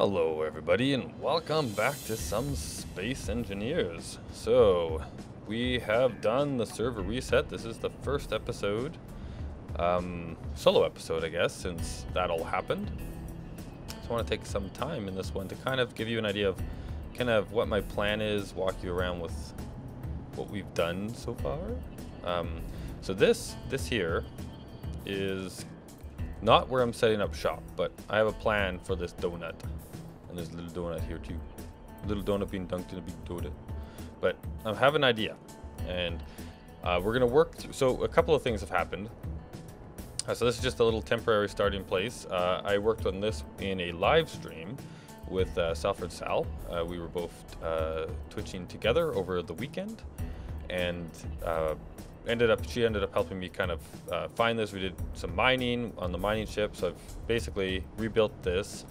Hello everybody and welcome back to Some Space Engineers. So we have done the server reset. This is the first episode, solo episode I guess, since that all happened. So I want to take some time in this one to kind of give you an idea of kind of what my plan is, walk you around with what we've done so far. So this here is not where I'm setting up shop, but I have a plan for this donut. And there's a little donut here too. Little donut being dunked in a big donut. But I have an idea, and we're gonna work through. So a couple of things have happened. So this is just a little temporary starting place. I worked on this in a live stream with Salford Sal. We were both twitching together over the weekend, and she ended up helping me kind of find this. We did some mining on the mining ship, so I've basically rebuilt this.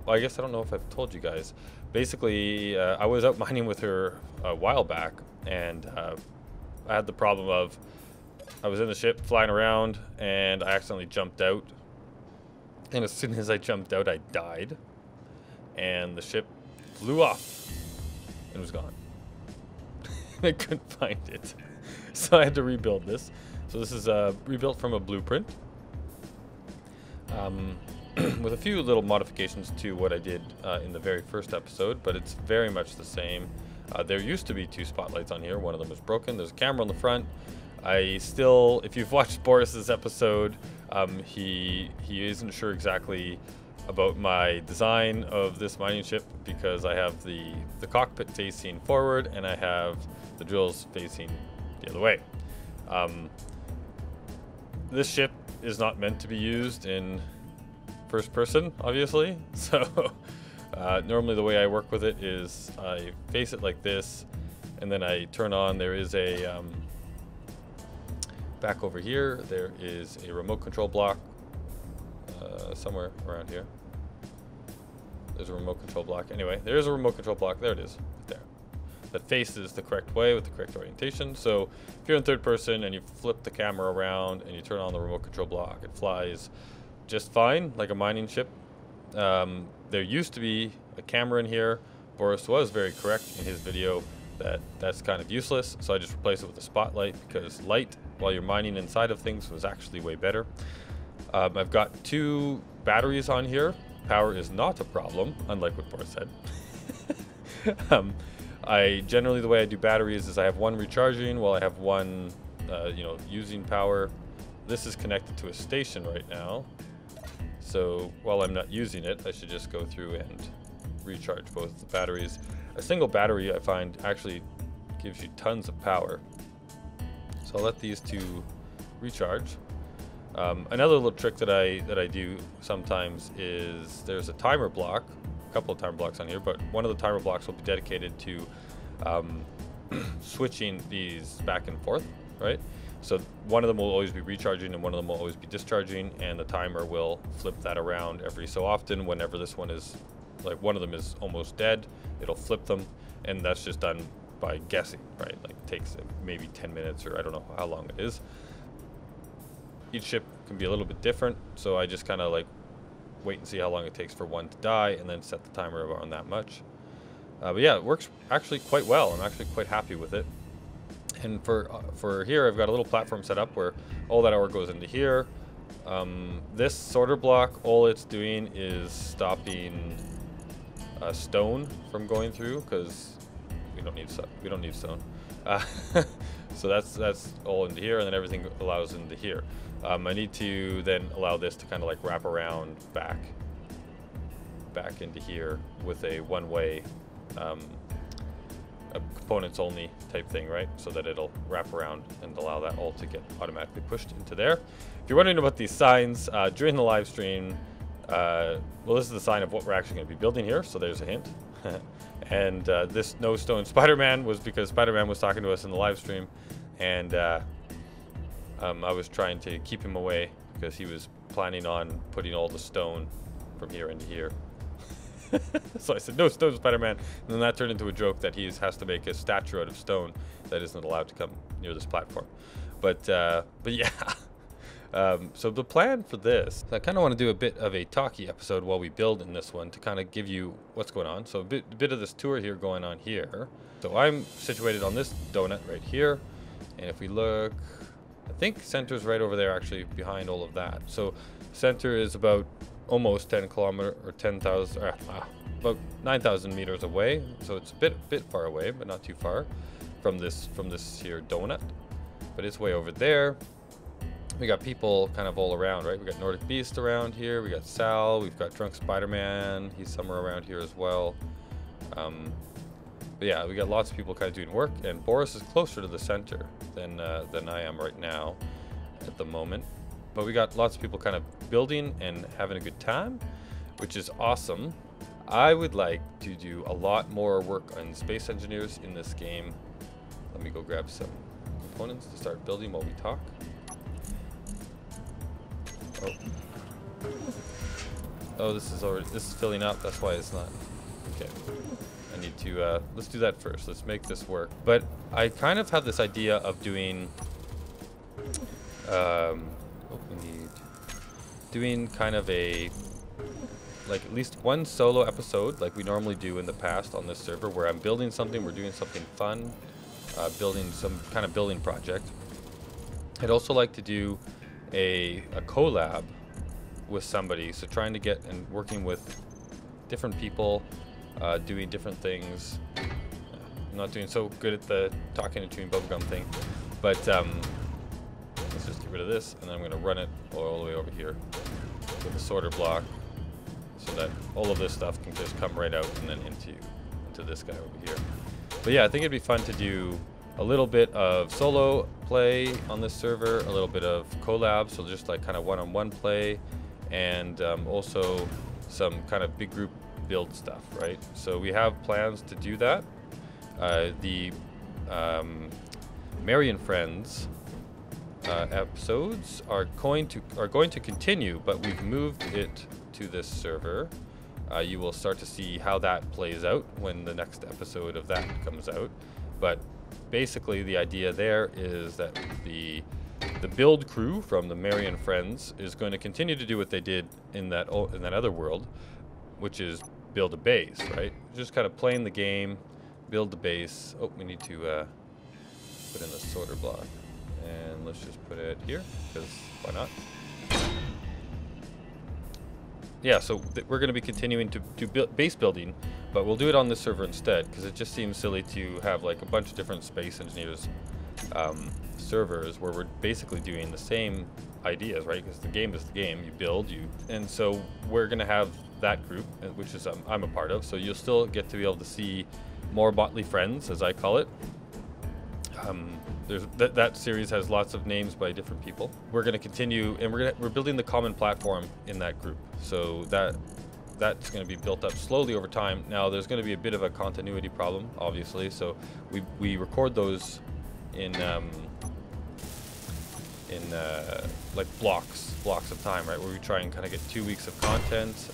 Well, I guess I don't know if I've told you guys. Basically, I was out mining with her a while back, and I had the problem of I was in the ship flying around, and I accidentally jumped out. And as soon as I jumped out, I died, and the ship flew off and was gone. I couldn't find it, so I had to rebuild this. So this is rebuilt from a blueprint. With a few little modifications to what I did in the very first episode, but it's very much the same. There used to be two spotlights on here. One of them is broken. There's a camera on the front. If you've watched Boris's episode, he isn't sure exactly about my design of this mining ship, because I have the cockpit facing forward and I have the drills facing the other way. This ship is not meant to be used in first person, obviously, so normally the way I work with it is I face it like this, and then I turn on. There is a back over here, there is a remote control block somewhere around here. There's a remote control block. Anyway, there is a remote control block. There it is, right there, that faces the correct way with the correct orientation. So if you're in third person and you flip the camera around and you turn on the remote control block, it flies just fine, like a mining ship. There used to be a camera in here. Boris was very correct in his video that that's kind of useless, so I just replaced it with a spotlight, because light while you're mining inside of things was actually way better. I've got two batteries on here. Power is not a problem, unlike what Boris said. Generally the way I do batteries is I have one recharging while I have one using power. This is connected to a station right now, so while I'm not using it, I should just go through and recharge both the batteries. A single battery, I find, actually gives you tons of power. So I'll let these two recharge. Another little trick that I do sometimes is there's a timer block, a couple of timer blocks on here, but one of the timer blocks will be dedicated to switching these back and forth, right? So one of them will always be recharging and one of them will always be discharging, and the timer will flip that around every so often. Whenever this one is, like, one of them is almost dead, it'll flip them, and that's just done by guessing, right? Like, it takes maybe 10 minutes, or I don't know how long it is. Each ship can be a little bit different, so I just kind of like wait and see how long it takes for one to die, and then set the timer on that much. But yeah, it works actually quite well. I'm actually quite happy with it. And for here, I've got a little platform set up where all that ore goes into here. This sorter block, all it's doing is stopping stone from going through, because we don't need stone. So that's all into here, and then everything allows into here. I need to then allow this to kind of like wrap around back into here with a one-way a components only type thing, right? So that it'll wrap around and allow that all to get automatically pushed into there. If you're wondering about these signs, during the live stream, well, this is the sign of what we're actually going to be building here, so there's a hint. And this no stone Spider-Man was because Spider-Man was talking to us in the live stream, and I was trying to keep him away because he was planning on putting all the stone from here into here. So I said, no stone Spider-Man, and then that turned into a joke that he has to make a statue out of stone that isn't allowed to come near this platform. But yeah, So the plan for this, I kind of want to do a bit of a talkie episode while we build in this one to kind of give you what's going on. So a bit of this tour here going on here. So I'm situated on this donut right here. And if we look, I think center's right over there actually behind all of that. So center is about almost 10 kilometer or 10,000, about 9,000 meters away. So it's a bit far away, but not too far from this here donut. But it's way over there. We got people kind of all around, right? We got Nordic Beast around here. We got Sal. We've got Drunk Spider-Man. He's somewhere around here as well. But yeah, we got lots of people kind of doing work. And Boris is closer to the center than I am right now at the moment. But we got lots of people kind of building and having a good time, which is awesome. I would like to do a lot more work on space engineers in this game. Let me go grab some components to start building while we talk. Oh, this is filling up. That's why it's not. Okay. I need to, let's do that first. Let's make this work. But I kind of have this idea of doing, doing kind of a, like at least one solo episode like we normally do in the past on this server where I'm building something, we're doing something fun, building some kind of building project. I'd also like to do a collab with somebody, so trying to get and working with different people, doing different things. I'm not doing so good at the talking and chewing bubblegum thing, but let's just get rid of this, and then I'm going to run it all the way over here with a sorter block so that all of this stuff can just come right out and then into this guy over here. But yeah, I think it'd be fun to do a little bit of solo play on this server, a little bit of collab, so just like kind of one-on-one play, and also some kind of big group build stuff, right? So we have plans to do that. The Mary and Friends episodes are going to continue, but we've moved it to this server. You will start to see how that plays out when the next episode of that comes out. But basically the idea there is that the build crew from the Mary and Friends is going to continue to do what they did in that other world, which is build a base, right? Just kind of playing the game, build the base. Oh, we need to put in the sorter block, and let's just put it here because why not? Yeah, so we're going to be continuing to do base building, but we'll do it on this server instead because it just seems silly to have like a bunch of different space engineers servers where we're basically doing the same ideas, right? Because the game is the game, you build, and so we're going to have that group, which is I'm a part of, so you'll still get to be able to see more Motley Friends, as I call it. That series has lots of names by different people. We're going to continue, and we're building the common platform in that group, so that's going to be built up slowly over time. Now there's going to be a bit of a continuity problem, obviously, so we record those in like blocks of time, right, where we try and kind of get 2 weeks of content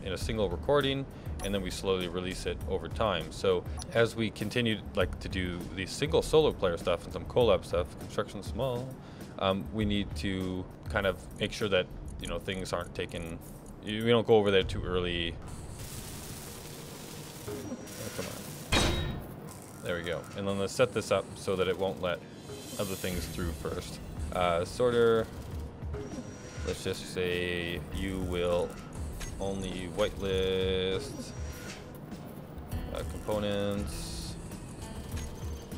in a single recording, and then we slowly release it over time. So as we continue like to do the single solo player stuff and some collab stuff, construction small, we need to kind of make sure that, you know, things aren't taken, we don't go over there too early. Oh, come on. There we go. And then let's set this up so that it won't let other things through first. Sorter, let's just say you will only whitelist components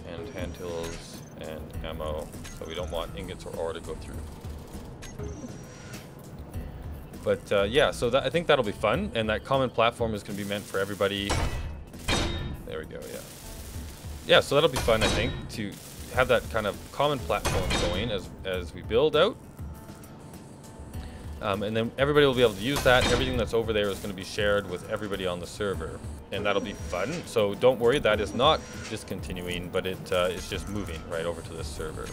and hand tools and ammo, so we don't want ingots or ore to go through. But yeah, so I think that'll be fun, and that common platform is going to be meant for everybody. There we go, yeah. Yeah, so that'll be fun, I think, to have that kind of common platform going as we build out. And then everybody will be able to use that. Everything that's over there is going to be shared with everybody on the server, and that'll be fun. So don't worry, that is not discontinuing, but it's just moving right over to this server.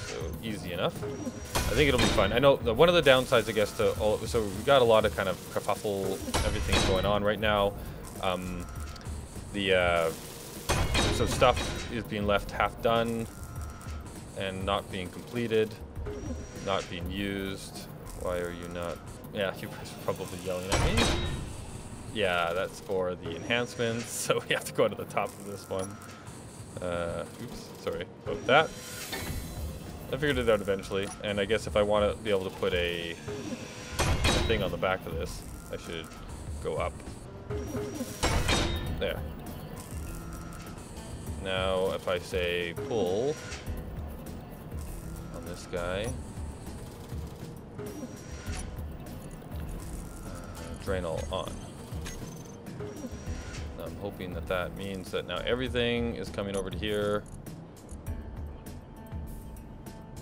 So easy enough. I think it'll be fun. I know one of the downsides, I guess, to all, so we've got a lot of kind of kerfuffle, everything going on right now. So stuff is being left half done and not being completed. not being used. Why are you not? Yeah, you guys are probably yelling at me. Yeah, that's for the enhancements, so we have to go to the top of this one. Oops, sorry about that. I figured it out eventually, and I guess if I want to be able to put a thing on the back of this, I should go up. There. Now, if I say pull on this guy, drain all on. I'm hoping that that means that now everything is coming over to here,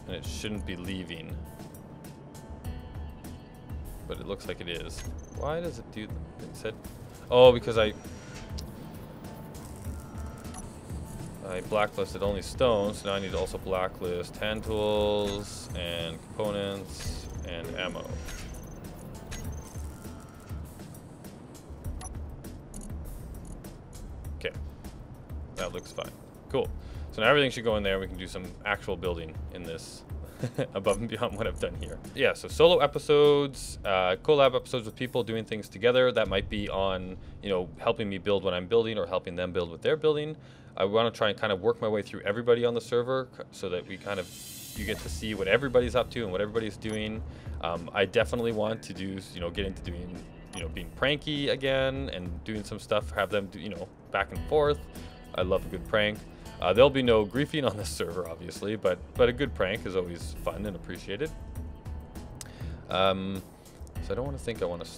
and it shouldn't be leaving, but it looks like it is. Why does it do that? It said, oh, because I blacklisted only stone, so now I need to also blacklist hand tools and components and ammo. Okay, that looks fine. Cool. So now everything should go in there. We can do some actual building in this above and beyond what I've done here. Yeah, so solo episodes, collab episodes with people doing things together. That might be on, you know, helping me build what I'm building or helping them build what they're building. I want to try and kind of work my way through everybody on the server so that we kind of, you get to see what everybody's up to and what everybody's doing. I definitely want to do, you know, get into doing, you know, being pranky again and doing some stuff, have them do, you know, back and forth. I love a good prank. There'll be no griefing on this server, obviously, but a good prank is always fun and appreciated. So I don't want to think I want to...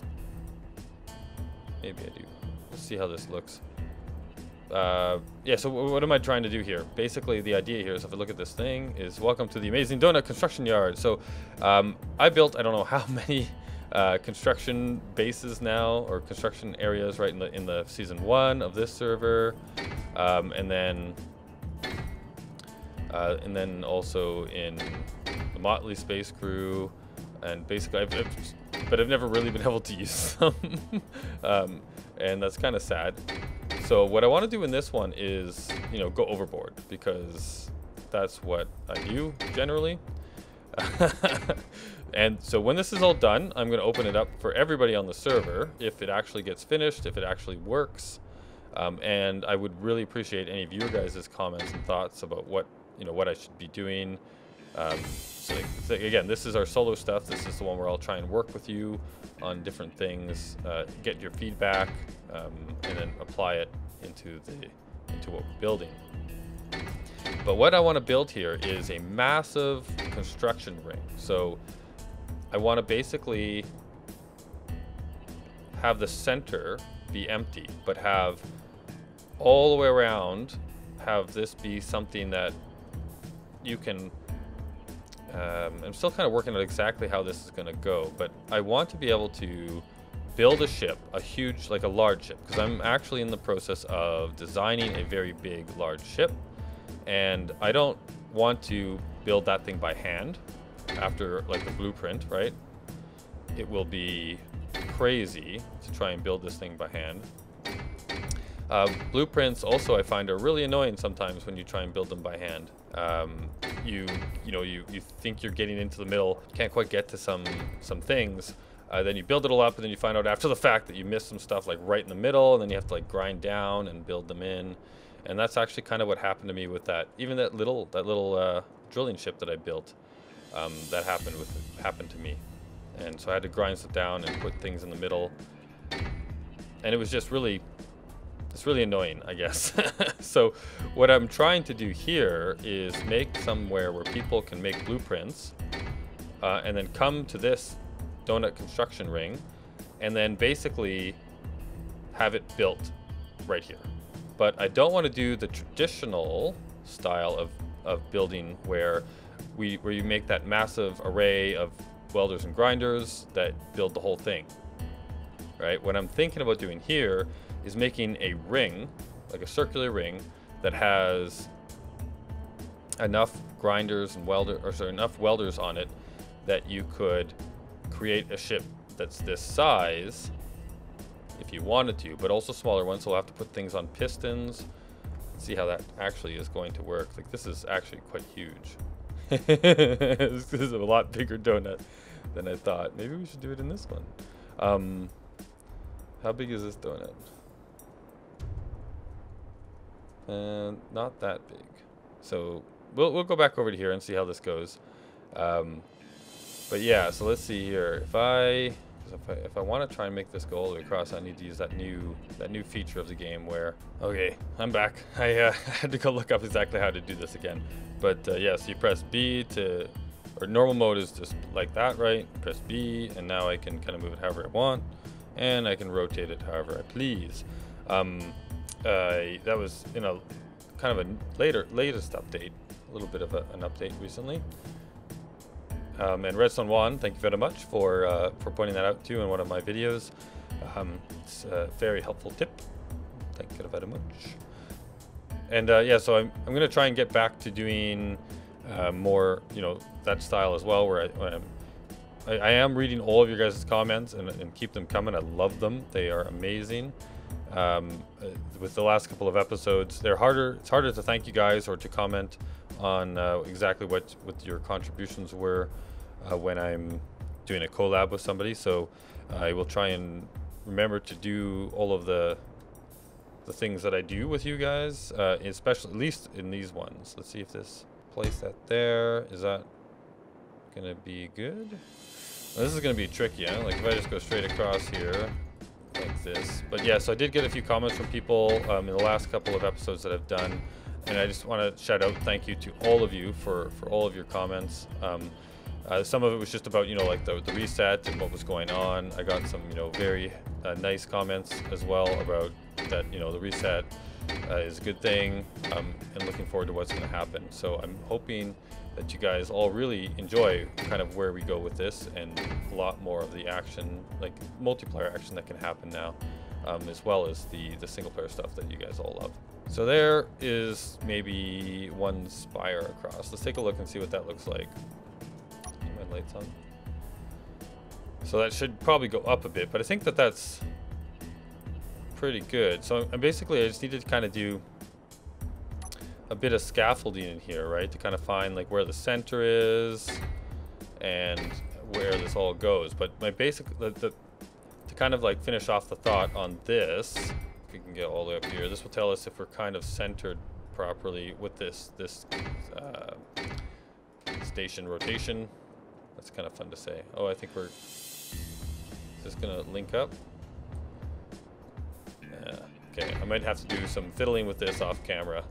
Maybe I do. Let's see how this looks. Yeah, so what am I trying to do here? Basically, the idea here is, if I look at this thing, is welcome to the amazing Doughnut construction yard. So I built, I don't know how many construction bases now, or construction areas, right in the season 1 of this server, and then also in the Motley Space Crew, and basically but I've never really been able to use them, and that's kind of sad. So what I want to do in this one is, you know, go overboard, because that's what I do generally. And so when this is all done, I'm going to open it up for everybody on the server, if it actually gets finished, if it actually works. And I would really appreciate any of your guys' comments and thoughts about what, you know, what I should be doing. So again, this is our solo stuff. This is the one where I'll try and work with you on different things, get your feedback, and then apply it into what we're building. But what I want to build here is a massive construction ring. So I want to basically have the center be empty, but have all the way around, have this be something that you can... I'm still kind of working out exactly how this is going to go, but I want to be able to build a ship, a huge, like a large ship, because I'm actually in the process of designing a very big, large ship, and I don't want to build that thing by hand after, like, the blueprint, right? It will be crazy to try and build this thing by hand. Blueprints also, I find, are really annoying sometimes when you try and build them by hand. You think you're getting into the middle, can't quite get to some things, then you build it all up, and then you find out after the fact that you missed some stuff, like right in the middle, and then you have to, like, grind down and build them in. And that's actually kind of what happened to me with that, even that little drilling ship that I built. That happened to me, and so I had to grind stuff down and put things in the middle, and it was just really... It's really annoying, I guess. So what I'm trying to do here is make somewhere where people can make blueprints, and then come to this Doughnut construction ring, and then basically have it built right here. But I don't want to do the traditional style of building where you make that massive array of welders and grinders that build the whole thing. Right? What I'm thinking about doing here is making a ring, like a circular ring, that has enough grinders and enough welders on it that you could create a ship that's this size if you wanted to, but also smaller ones. So we'll have to put things on pistons. See how that actually is going to work. Like, this is actually quite huge. This is a lot bigger donut than I thought. Maybe we should do it in this one. How big is this donut? And not that big. So we'll go back over to here and see how this goes. But yeah, so let's see here. If I want to try and make this go all the way across, I need to use that new feature of the game where, okay, I'm back. I had to go look up exactly how to do this again. But yeah, so you press B to, or normal mode is just like that, right? Press B, and now I can kind of move it however I want, and I can rotate it however I please. That was in a kind of a latest update, a little bit of an update recently. And Redstone Juan, thank you very much for pointing that out too in one of my videos. It's a very helpful tip. Thank you very much. And yeah, so I'm gonna try and get back to doing more, you know, that style as well, where I am reading all of your guys' comments and keep them coming. I love them. They are amazing. With the last couple of episodes, it's harder to thank you guys or to comment on exactly what your contributions were when I'm doing a collab with somebody. So I will try and remember to do all of the things that I do with you guys, especially at least in these ones. Let's see if this, place that there, is that gonna be good? Well, this is gonna be tricky, huh? Like if I just go straight across here like this. But yeah, so I did get a few comments from people in the last couple of episodes that I've done, and I just want to shout out thank you to all of you for all of your comments. Some of it was just about, you know, like the reset and what was going on. I got some, you know, very nice comments as well about that, you know, the reset is a good thing, and looking forward to what's going to happen. So I'm hoping that you guys all really enjoy kind of where we go with this, and a lot more of the action, like multiplayer action that can happen now, as well as the single player stuff that you guys all love. So there is maybe one spire across. Let's take a look and see what that looks like. My lights on. So that should probably go up a bit, but I think that that's pretty good. So I just need to kind of do a bit of scaffolding in here, right, to kind of find like where the center is and where this all goes. But my basic, to kind of like finish off the thought on this, if we can get all the way up here, this will tell us if we're kind of centered properly with this station rotation. That's kind of fun to say. Oh, I think is this gonna link up? Yeah. Okay, I might have to do some fiddling with this off camera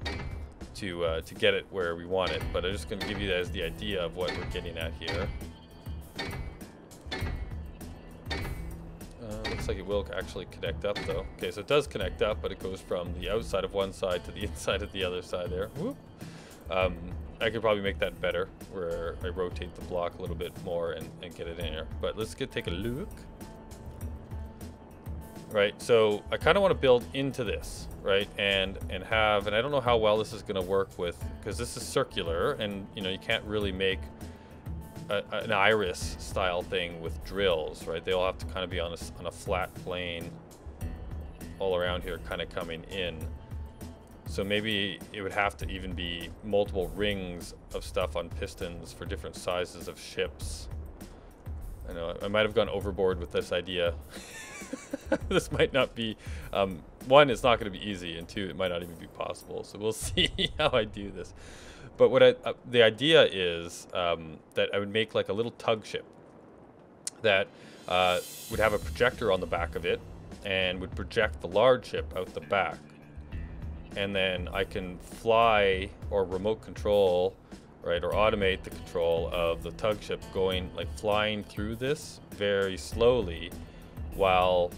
to get it where we want it, but I'm just going to give you guys the idea of what we're getting at here. Looks like it will actually connect up though. Okay, so it does connect up, but it goes from the outside of one side to the inside of the other side there. Whoop. I could probably make that better, where I rotate the block a little bit more and get it in here. But let's take a look. Right, so I kind of want to build into this, right, and I don't know how well this is going to work with, because this is circular, and you know, you can't really make an iris style thing with drills, right? They all have to kind of be on a flat plane all around here, kind of coming in. So maybe it would have to even be multiple rings of stuff on pistons for different sizes of ships. I know I might have gone overboard with this idea. This might not be, one, it's not going to be easy, and two, it might not even be possible. So we'll see how I do this. But what the idea is that I would make like a little tug ship that would have a projector on the back of it and would project the large ship out the back. And then I can fly or remote control, right, or automate the control of the tug ship going, like flying through this very slowly, while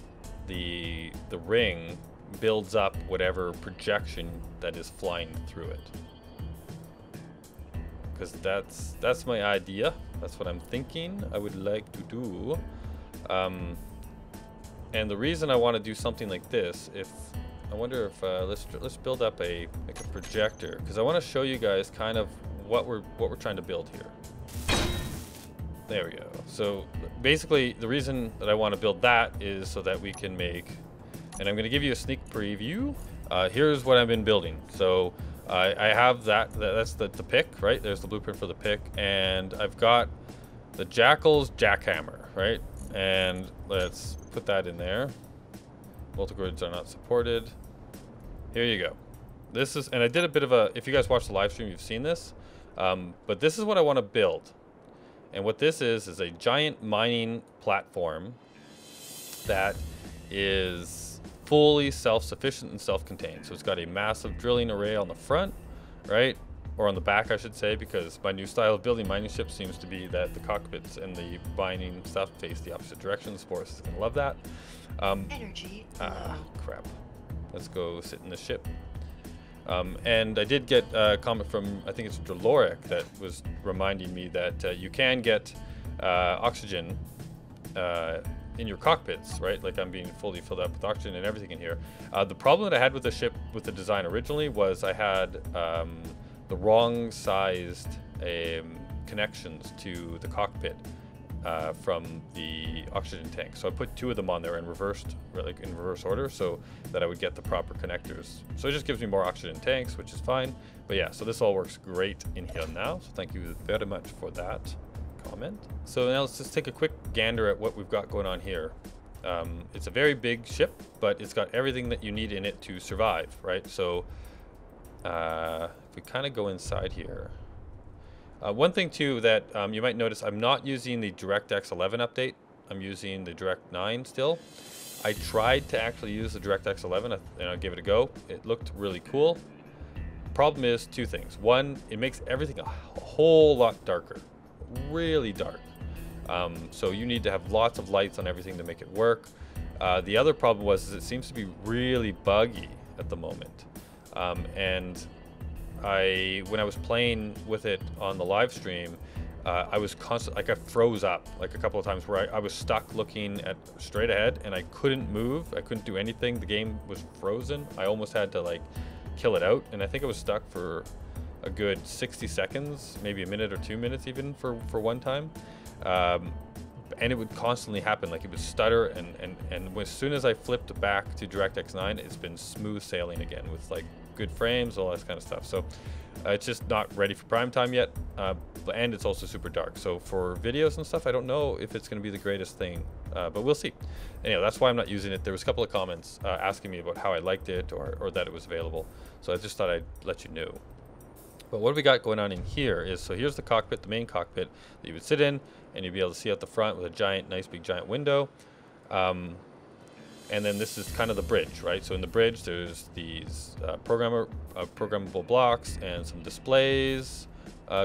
the ring builds up whatever projection that is flying through it. Because that's my idea. That's what I'm thinking I would like to do. And the reason I want to do something like this, I wonder if let's build up like a projector, because I want to show you guys kind of what we're trying to build here. There we go. So basically the reason that I want to build that is so that we can make, and I'm going to give you a sneak preview. Here's what I've been building. So I have that's the pick, right? There's the blueprint for the pick, and I've got the Jackal's jackhammer, right? And let's put that in there. Multigrids are not supported. Here you go. This is, and I did a bit of a, if you guys watch the live stream, you've seen this. But this is what I want to build. And what this is a giant mining platform that is fully self-sufficient and self-contained. So it's got a massive drilling array on the front, right? Or on the back, I should say, because my new style of building mining ships seems to be that the cockpits and the mining stuff face the opposite direction. Spores is going to love that. Energy. Crap. Let's go sit in the ship. And I did get a comment from, I think it's Doloric, that was reminding me that you can get oxygen in your cockpits, right? Like I'm being fully filled up with oxygen and everything in here. The problem that I had with the ship, with the design originally, was I had the wrong sized connections to the cockpit from the oxygen tank. So I put 2 of them on there in reverse order, so that I would get the proper connectors. So it just gives me more oxygen tanks, which is fine. But yeah, so this all works great in here now. So thank you very much for that comment. So now let's just take a quick gander at what we've got going on here. It's a very big ship, but it's got everything that you need in it to survive, right? So if we kind of go inside here, one thing too that you might notice, I'm not using the DirectX 11 update. I'm using the Direct 9 still. I tried to actually use the DirectX 11 and I gave it a go. It looked really cool. Problem is 2 things. One, it makes everything a whole lot darker, really dark. So you need to have lots of lights on everything to make it work. The other problem was it seems to be really buggy at the moment. And when I was playing with it on the live stream, I was constantly, like I froze up like a couple of times where I was stuck looking at straight ahead and I couldn't move. I couldn't do anything. The game was frozen. I almost had to like kill it out. And I think I was stuck for a good 60 seconds, maybe a minute or 2 minutes even for one time. And it would constantly happen, like it would stutter, and as soon as I flipped back to DirectX 9, it's been smooth sailing again with like good frames, all that kind of stuff. So it's just not ready for prime time yet, and it's also super dark. So for videos and stuff, I don't know if it's going to be the greatest thing, but we'll see. Anyway, that's why I'm not using it. There was a couple of comments asking me about how I liked it or that it was available, so I just thought I'd let you know. But what we got going on in here is, so here's the cockpit, the main cockpit that you would sit in, and you'd be able to see out the front with a giant, nice big giant window. And then this is kind of the bridge, right? So in the bridge, there's these programmable blocks and some displays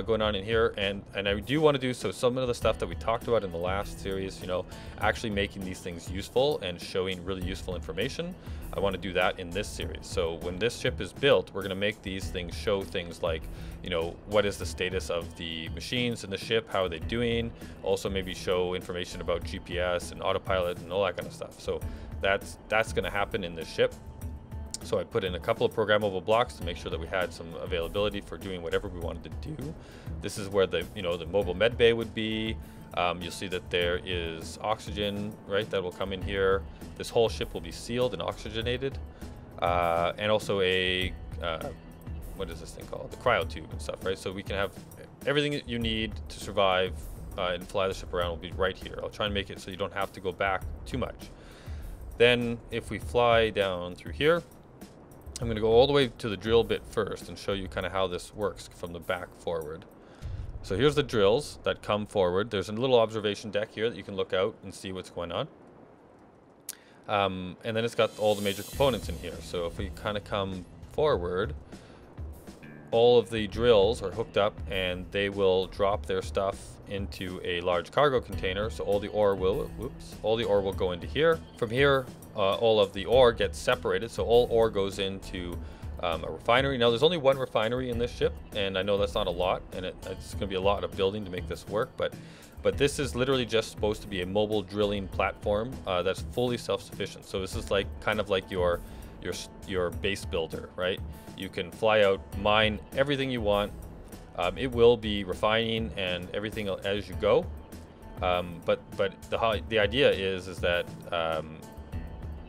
going on in here. And I do want to do so some of the stuff that we talked about in the last series, you know, actually making these things useful and showing really useful information. I want to do that in this series. So when this ship is built, we're going to make these things show things like, you know, what is the status of the machines in the ship? How are they doing? Also maybe show information about GPS and autopilot and all that kind of stuff. So that's going to happen in this ship. So I put in a couple of programmable blocks to make sure that we had some availability for doing whatever we wanted to do. This is where the, you know, the mobile med bay would be. You'll see that there is oxygen, right, that will come in here. This whole ship will be sealed and oxygenated. And also a, what is this thing called? The cryo tube and stuff, right? So we can have everything that you need to survive and fly the ship around will be right here. I'll try and make it so you don't have to go back too much. Then if we fly down through here, I'm going to go all the way to the drill bit first and show you kind of how this works from the back forward. So here's the drills that come forward. There's a little observation deck here that you can look out and see what's going on. And then it's got all the major components in here. So if we kind of come forward, all of the drills are hooked up and they will drop their stuff into a large cargo container. So all the ore will, all the ore will go into here. From here, all of the ore gets separated. So all ore goes into a refinery. Now there's only one refinery in this ship, and I know that's not a lot, and it's going to be a lot of building to make this work, but this is literally just supposed to be a mobile drilling platform that's fully self-sufficient. So this is like kind of like your base builder, right? You can fly out, mine everything you want. It will be refining and everything as you go, but the idea is that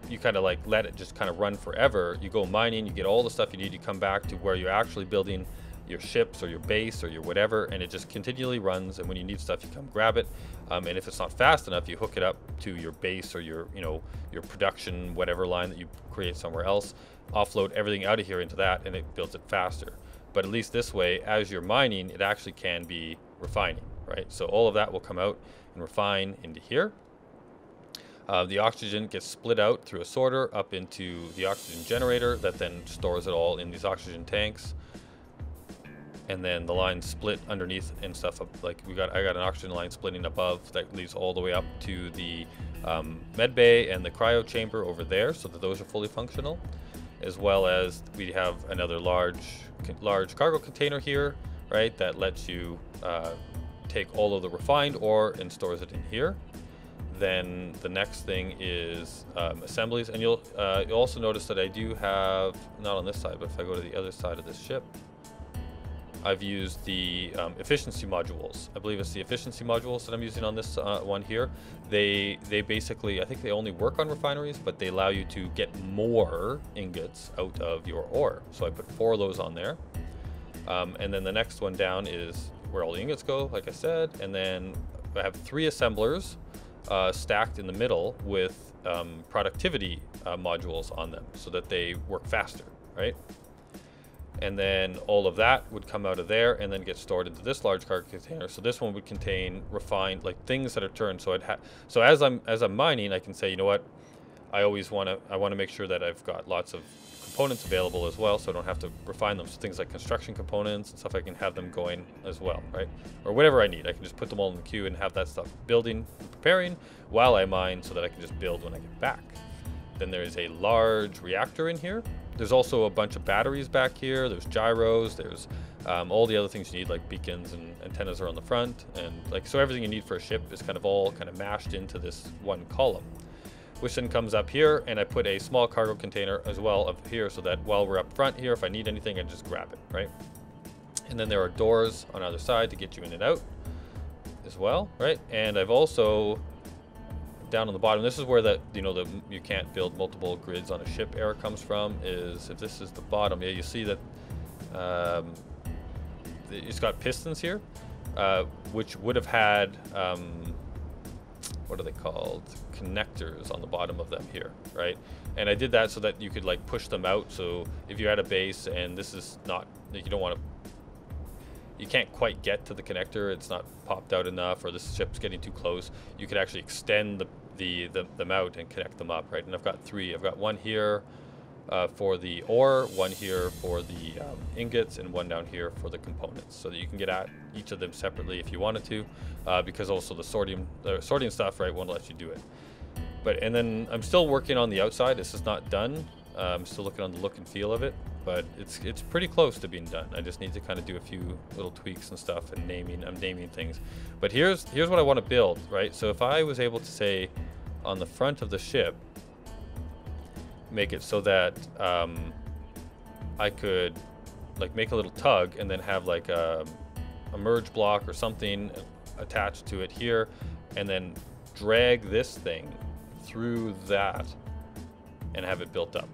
you kind of like let it just kind of run forever, you go mining, you get all the stuff you need, you come back to where you're actually building your ships or your base or your whatever, and it just continually runs. And when you need stuff, you come grab it. And if it's not fast enough, you hook it up to your base or your, you know, your production whatever line that you create somewhere else, offload everything out of here into that, and it builds it faster. But at least this way, as you're mining, it actually can be refining, right? So all of that will come out and refine into here. The oxygen gets split out through a sorter up into the oxygen generator that then stores it all in these oxygen tanks. And then the lines split underneath and stuff up. Like I got an oxygen line splitting above that leads all the way up to the med bay and the cryo chamber over there, so that those are fully functional. As well as we have another large cargo container here, right? That lets you take all of the refined ore and stores it in here. Then the next thing is assemblies, and you'll also notice that I do have, not on this side, but if I go to the other side of this ship, I've used the efficiency modules. I believe it's the efficiency modules that I'm using on this one here. They basically, I think they only work on refineries, but they allow you to get more ingots out of your ore. So I put 4 of those on there. And then the next one down is where all the ingots go, like I said. And then I have 3 assemblers stacked in the middle with productivity modules on them so that they work faster, right? And then all of that would come out of there and then get stored into this large cargo container. So this one would contain refined, like things that are turned. So so as I'm mining, I can say, you know what, I want to make sure that I've got lots of components available as well, so I don't have to refine them. So things like construction components and stuff, I can have them going as well, right? Or whatever I need, I can just put them all in the queue and have that stuff building and preparing while I mine, so that I can just build when I get back. Then there is a large reactor in here. There's also a bunch of batteries back here. There's gyros. There's all the other things you need, like beacons and antennas are on the front. And like, so everything you need for a ship is kind of mashed into this one column, which then comes up here. And I put a small cargo container as well up here, so that while we're up front here, if I need anything, I just grab it, right? And then there are doors on either side to get you in and out as well, right? And I've also, down on the bottom, this is where you can't build multiple grids on a ship error comes from, is if this is the bottom, yeah, you see that it's got pistons here, which would have had, what are they called? Connectors on the bottom of them here, right? And I did that so that you could like push them out. So if you're at a base and this is not, you don't want to, you can't quite get to the connector, it's not popped out enough, or this ship's getting too close, you could actually extend them out and connect them up, right? And I've got 3. I've got one here for the ore, one here for the ingots, and one down here for the components, so that you can get at each of them separately if you wanted to, because also the sorting stuff, right, won't let you do it. And then I'm still working on the outside. This is not done. I'm still looking on the look and feel of it, but it's pretty close to being done. I just need to kind of do a few little tweaks and stuff, and I'm naming things. But here's what I want to build, right? So if I was able to say on the front of the ship, make it so that I could like make a little tug and then have like a merge block or something attached to it here, and then drag this thing through that and have it built up.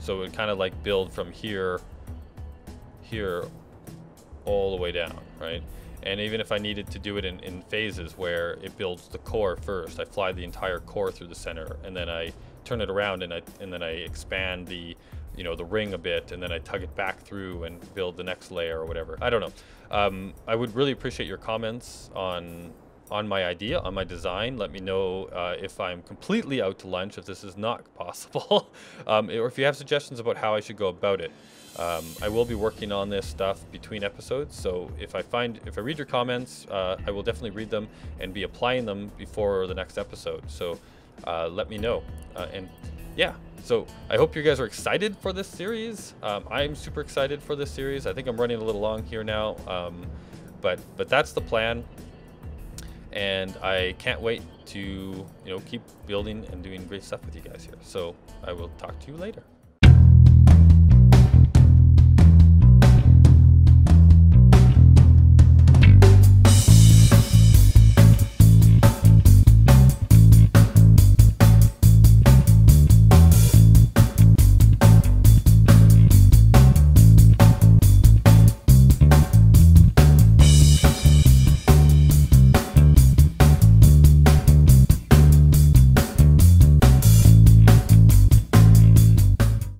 So it would kind of like build from here all the way down, right? And even if I needed to do it in phases where it builds the core first, I fly the entire core through the center, and then I turn it around and then I expand the ring a bit, and then I tug it back through and build the next layer or whatever. I don't know. I would really appreciate your comments on my idea, on my design. Let me know if I'm completely out to lunch, if this is not possible, or if you have suggestions about how I should go about it. I will be working on this stuff between episodes, so if I read your comments, I will definitely read them and be applying them before the next episode. So let me know. And yeah, so I hope you guys are excited for this series. I'm super excited for this series. I think I'm running a little long here now, but that's the plan. And I can't wait to keep building and doing great stuff with you guys here. So I will talk to you later.